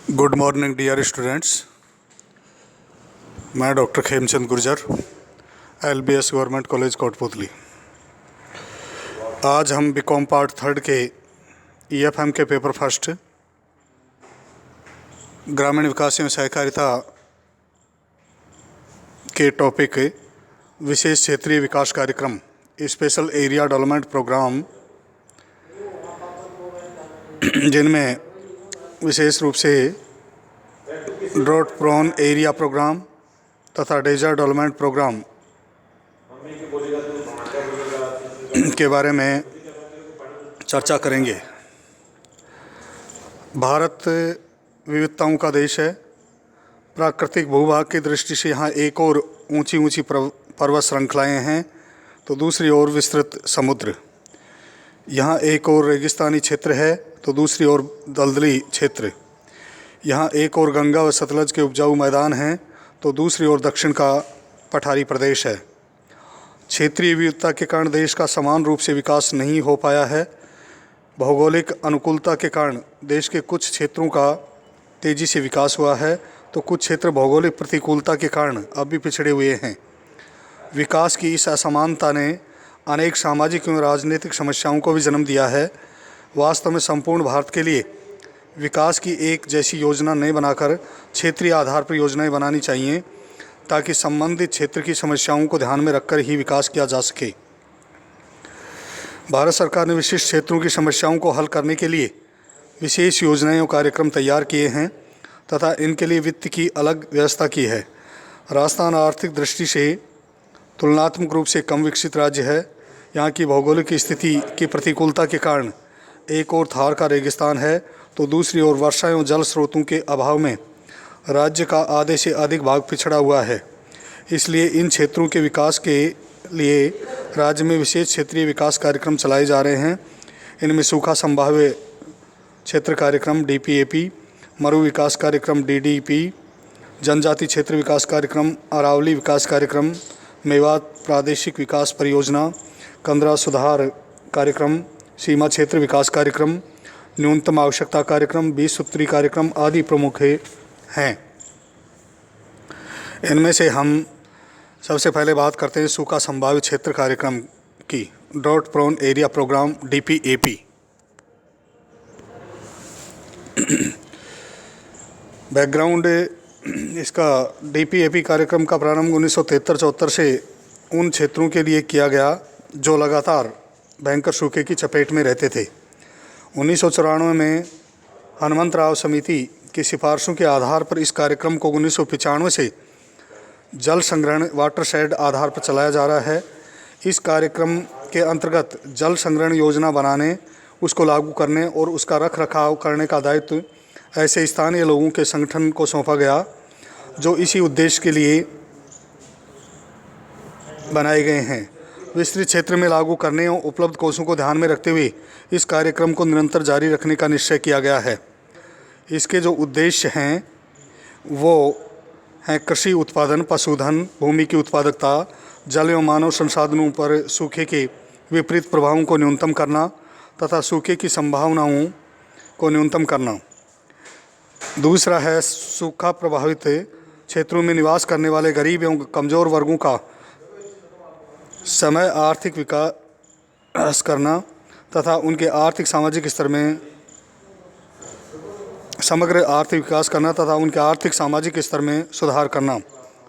Good morning dear students. मैं doctor Khemchand Gurjar, LBS government college Kotputli. आज हम बीकॉम पार्ट थर्ड के EFM के पेपर फर्स्ट ग्रामीण विकास एवं सहकारिता के टॉपिक विशेष क्षेत्रीय विकास कार्यक्रम स्पेशल एरिया डेवलपमेंट प्रोग्राम, जिनमें विशेष रूप से ड्रॉट प्रोन एरिया प्रोग्राम तथा डेजर्ट डेवलपमेंट प्रोग्राम के बारे में चर्चा करेंगे। भारत विविधताओं का देश है। प्राकृतिक भूभाग की दृष्टि से यहाँ एक और ऊंची ऊंची पर्वत श्रृंखलाएँ हैं तो दूसरी ओर विस्तृत समुद्र। यहाँ एक और रेगिस्तानी क्षेत्र है तो दूसरी ओर दलदली क्षेत्र। यहाँ एक और गंगा व सतलज के उपजाऊ मैदान हैं तो दूसरी ओर दक्षिण का पठारी प्रदेश है। क्षेत्रीय विविधता के कारण देश का समान रूप से विकास नहीं हो पाया है। भौगोलिक अनुकूलता के कारण देश के कुछ क्षेत्रों का तेज़ी से विकास हुआ है तो कुछ क्षेत्र भौगोलिक प्रतिकूलता के कारण अब भी पिछड़े हुए हैं। विकास की इस असमानता ने अनेक सामाजिक एवं राजनीतिक समस्याओं को भी जन्म दिया है। वास्तव में संपूर्ण भारत के लिए विकास की एक जैसी योजना नहीं बनाकर क्षेत्रीय आधार पर योजनाएं बनानी चाहिए ताकि संबंधित क्षेत्र की समस्याओं को ध्यान में रखकर ही विकास किया जा सके। भारत सरकार ने विशिष्ट क्षेत्रों की समस्याओं को हल करने के लिए विशेष योजनाएं और कार्यक्रम तैयार किए हैं तथा इनके लिए वित्त की अलग व्यवस्था की है। राजस्थान आर्थिक दृष्टि से तुलनात्मक रूप से कम विकसित राज्य है। यहाँ की भौगोलिक स्थिति की प्रतिकूलता के कारण एक ओर थार का रेगिस्तान है तो दूसरी ओर वर्षा एवं जल स्रोतों के अभाव में राज्य का आधे से अधिक भाग पिछड़ा हुआ है। इसलिए इन क्षेत्रों के विकास के लिए राज्य में विशेष क्षेत्रीय विकास कार्यक्रम चलाए जा रहे हैं। इनमें सूखा संभाव्य क्षेत्र कार्यक्रम DPAP, मरु विकास कार्यक्रम DDP, जनजाति क्षेत्र विकास कार्यक्रम, अरावली विकास कार्यक्रम, मेवात प्रादेशिक विकास परियोजना, कंदरा सुधार कार्यक्रम, सीमा क्षेत्र विकास कार्यक्रम, न्यूनतम आवश्यकता कार्यक्रम, 20 सूत्री कार्यक्रम आदि प्रमुख हैं। इनमें से हम सबसे पहले बात करते हैं सूखा संभावित क्षेत्र कार्यक्रम की, drought prone area programme DPAP। Background इसका DPAP कार्यक्रम का प्रारंभ 1973-74 से उन क्षेत्रों के लिए किया गया जो लगातार भयंकर सूखे की चपेट में रहते थे। 1994 में हनुमंतराव समिति की सिफारिशों के आधार पर इस कार्यक्रम को 1995 से जल संग्रहण वाटरशेड आधार पर चलाया जा रहा है। इस कार्यक्रम के अंतर्गत जल संग्रहण योजना बनाने, उसको लागू करने और उसका रख रखाव करने का दायित्व ऐसे स्थानीय लोगों के संगठन को सौंपा गया जो इसी उद्देश्य के लिए बनाए गए हैं। विस्तृत क्षेत्र में लागू करने और उपलब्ध कोषों को ध्यान में रखते हुए इस कार्यक्रम को निरंतर जारी रखने का निश्चय किया गया है। इसके जो उद्देश्य हैं वो हैं कृषि उत्पादन, पशुधन, भूमि की उत्पादकता, जल एवं मानव संसाधनों पर सूखे के विपरीत प्रभावों को न्यूनतम करना तथा सूखे की संभावनाओं को न्यूनतम करना। दूसरा है सूखा प्रभावित क्षेत्रों में निवास करने वाले गरीब एवं कमज़ोर वर्गों का समय आर्थिक विकास करना तथा उनके आर्थिक सामाजिक स्तर में समग्र आर्थिक विकास करना तथा उनके आर्थिक सामाजिक स्तर में सुधार करना।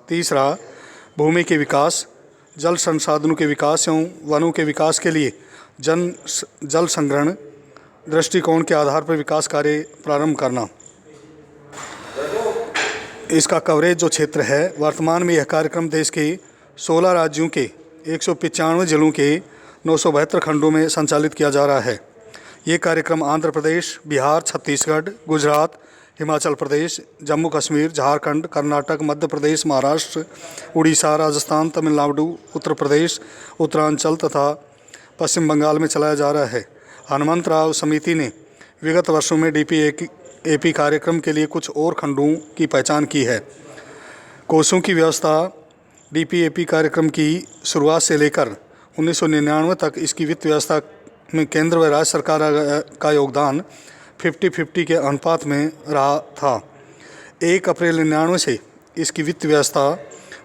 तीसरा, भूमि के विकास, जल संसाधनों के विकास एवं वनों के विकास के लिए जल संग्रहण दृष्टिकोण के आधार पर विकास कार्य प्रारंभ करना। इसका कवरेज जो क्षेत्र है, वर्तमान में यह कार्यक्रम देश के 16 राज्यों के 195 जिलों के 972 खंडों में संचालित किया जा रहा है। ये कार्यक्रम आंध्र प्रदेश, बिहार, छत्तीसगढ़, गुजरात, हिमाचल प्रदेश, जम्मू कश्मीर, झारखंड, कर्नाटक, मध्य प्रदेश, महाराष्ट्र, उड़ीसा, राजस्थान, तमिलनाडु, उत्तर प्रदेश, उत्तरांचल तथा पश्चिम बंगाल में चलाया जा रहा है। हनुमंतराव समिति ने विगत वर्षों में DPAP कार्यक्रम के लिए कुछ और खंडों की पहचान की है। कोषों की व्यवस्था DPAP कार्यक्रम की शुरुआत से लेकर 1999 तक इसकी वित्त व्यवस्था में केंद्र व राज्य सरकार का योगदान 50-50 के अनुपात में रहा था। 1 अप्रैल 1999 से इसकी वित्त व्यवस्था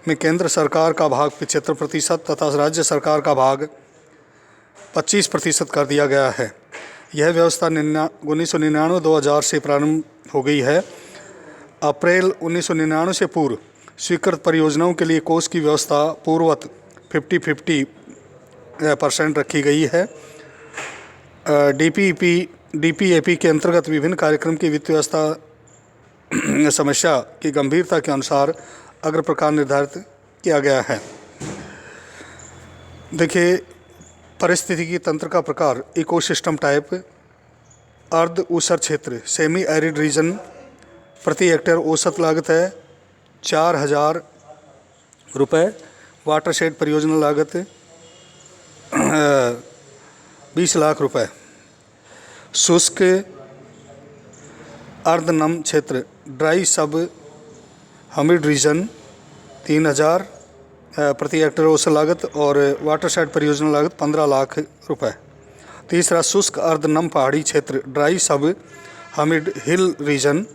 में केंद्र सरकार का भाग 75% तथा राज्य सरकार का भाग 25% कर दिया गया है। यह व्यवस्था 1999-2000 से प्रारंभ हो गई है। अप्रैल 1999 से पूर्व स्वीकृत परियोजनाओं के लिए कोष की व्यवस्था पूर्ववत 50-50% रखी गई है। डीपीएपी के अंतर्गत विभिन्न कार्यक्रम की वित्त व्यवस्था समस्या की गंभीरता के अनुसार अग्र प्रकार निर्धारित किया गया है। देखिए, पारिस्थितिकी तंत्र का प्रकार इकोसिस्टम टाइप, अर्ध ऊसर क्षेत्र सेमी एरिड रीजन, प्रति हेक्टेयर औसत लागत है 4,000 रुपये, वाटरशेड परियोजना लागत 20 लाख रुपए। शुष्क अर्धनम क्षेत्र ड्राई सब हमिड रीजन 3,000 प्रति हेक्टेयर औसत लागत और वाटरशेड परियोजना लागत 15 लाख रुपए। तीसरा, शुष्क अर्धनम पहाड़ी क्षेत्र ड्राई सब हमिड हिल रीजन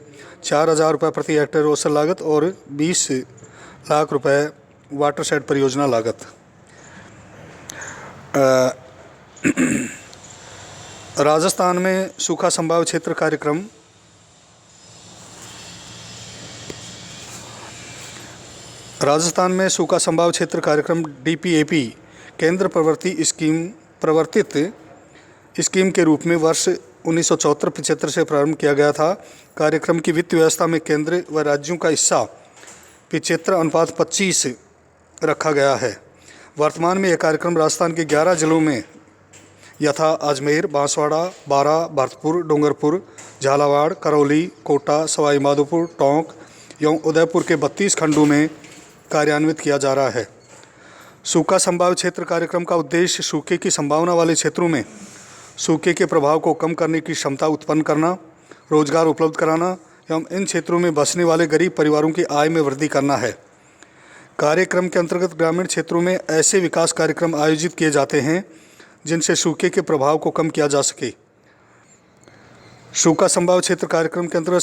4,000 रुपये प्रति हेक्टेयर औसत लागत और 20 लाख रुपए वाटरशेड परियोजना लागत। राजस्थान में सूखा संभाव्य क्षेत्र कार्यक्रम डीपीएपी केंद्र प्रवर्तित स्कीम के रूप में वर्ष 1974-75 से प्रारंभ किया गया था। कार्यक्रम की वित्त व्यवस्था में केंद्र व राज्यों का हिस्सा 75:25 रखा गया है। वर्तमान में यह कार्यक्रम राजस्थान के 11 जिलों में यथा अजमेर, बांसवाड़ा, बारां, भरतपुर, डूंगरपुर, झालावाड़, करौली, कोटा, सवाई माधोपुर, टोंक एवं उदयपुर के 32 खंडों में कार्यान्वित किया जा रहा है। सूखा संभाव्य क्षेत्र कार्यक्रम का उद्देश्य सूखे की संभावना वाले क्षेत्रों में सूखे के प्रभाव को कम करने की क्षमता उत्पन्न करना, रोजगार उपलब्ध कराना एवं इन क्षेत्रों में बसने वाले गरीब परिवारों की आय में वृद्धि करना है। कार्यक्रम के अंतर्गत ग्रामीण क्षेत्रों में ऐसे विकास कार्यक्रम आयोजित किए जाते हैं जिनसे सूखे के प्रभाव को कम किया जा सके। सूखा संभाव्य क्षेत्र कार्यक्रम के अंतर्गत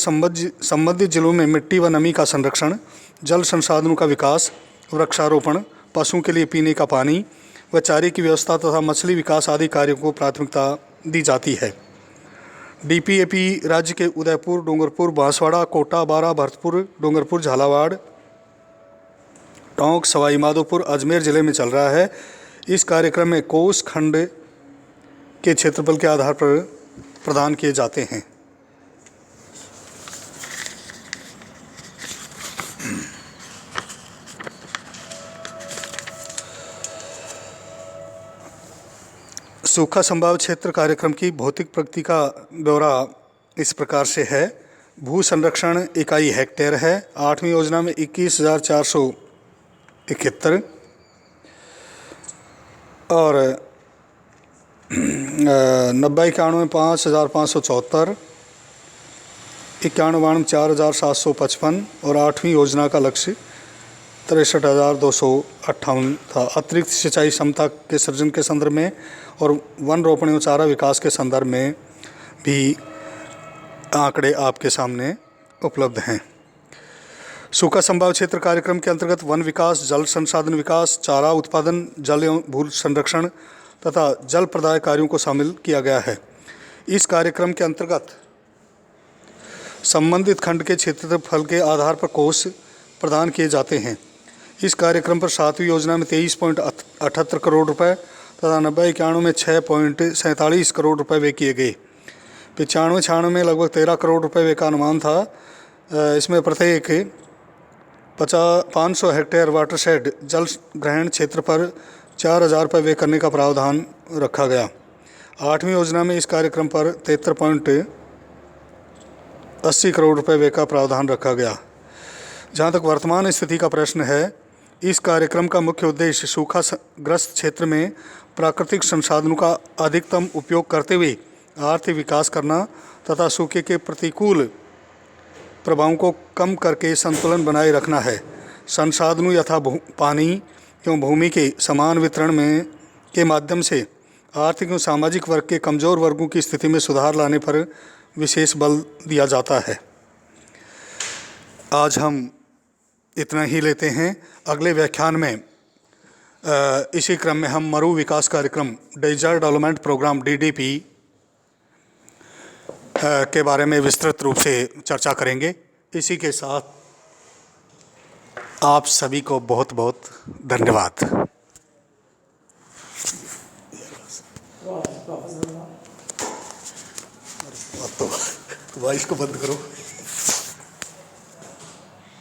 संबंधित जिलों में मिट्टी व नमी का संरक्षण, जल संसाधनों का विकास, वृक्षारोपण, पशुओं के लिए पीने का पानी व चारे की व्यवस्था तथा मछली विकास आदि कार्यों को प्राथमिकता दी जाती है। डीपीएपी राज्य के उदयपुर, डूंगरपुर, बांसवाड़ा, कोटा, बारां, भरतपुर, डूंगरपुर, झालावाड़, टोंक, सवाई माधोपुर, अजमेर जिले में चल रहा है। इस कार्यक्रम में कोष खंड के क्षेत्रफल के आधार पर प्रदान किए जाते हैं। सूखा संभाव्य क्षेत्र कार्यक्रम की भौतिक प्रगति का ब्यौरा इस प्रकार से है। भू संरक्षण इकाई हेक्टेयर है। 8वीं योजना में 21,471 और 90-91 में 5,574, 91 में 4,755 और 8वीं योजना का लक्ष्य 63,258 था। अतिरिक्त सिंचाई क्षमता के सृजन के संदर्भ में और वन रोपण एवं चारा विकास के संदर्भ में भी आंकड़े आपके सामने उपलब्ध हैं। सूखा संभाव्य क्षेत्र कार्यक्रम के अंतर्गत वन विकास, जल संसाधन विकास, चारा उत्पादन, जल एवं भू संरक्षण तथा जल प्रदाय कार्यों को शामिल किया गया है। इस कार्यक्रम के अंतर्गत संबंधित खंड के क्षेत्रफल के आधार पर कोष प्रदान किए जाते हैं। इस कार्यक्रम पर 7वीं योजना में 23.78 करोड़ रुपए तथा 90-91 में 6.47 करोड़ रुपए व्यय किए गए। 95-96 में लगभग 13 करोड़ रुपए व्यय का अनुमान था। इसमें प्रत्येक 500 हेक्टेयर वाटरशेड जल ग्रहण क्षेत्र पर 4,000 रुपये व्यय करने का प्रावधान रखा गया। 8वीं योजना में इस कार्यक्रम पर 73.80 करोड़ रुपये व्यय का प्रावधान रखा गया। जहाँ तक वर्तमान स्थिति का प्रश्न है, इस कार्यक्रम का मुख्य उद्देश्य सूखा ग्रस्त क्षेत्र में प्राकृतिक संसाधनों का अधिकतम उपयोग करते हुए आर्थिक विकास करना तथा सूखे के प्रतिकूल प्रभावों को कम करके संतुलन बनाए रखना है। संसाधनों यथा पानी एवं भूमि के समान वितरण के माध्यम से आर्थिक एवं सामाजिक वर्ग के कमज़ोर वर्गों की स्थिति में सुधार लाने पर विशेष बल दिया जाता है। आज हम इतना ही लेते हैं। अगले व्याख्यान में इसी क्रम में हम मरु विकास कार्यक्रम डेजर्ट डेवलपमेंट प्रोग्राम DDP के बारे में विस्तृत रूप से चर्चा करेंगे। इसी के साथ आप सभी को बहुत बहुत धन्यवाद। तो वॉइस को बंद करो।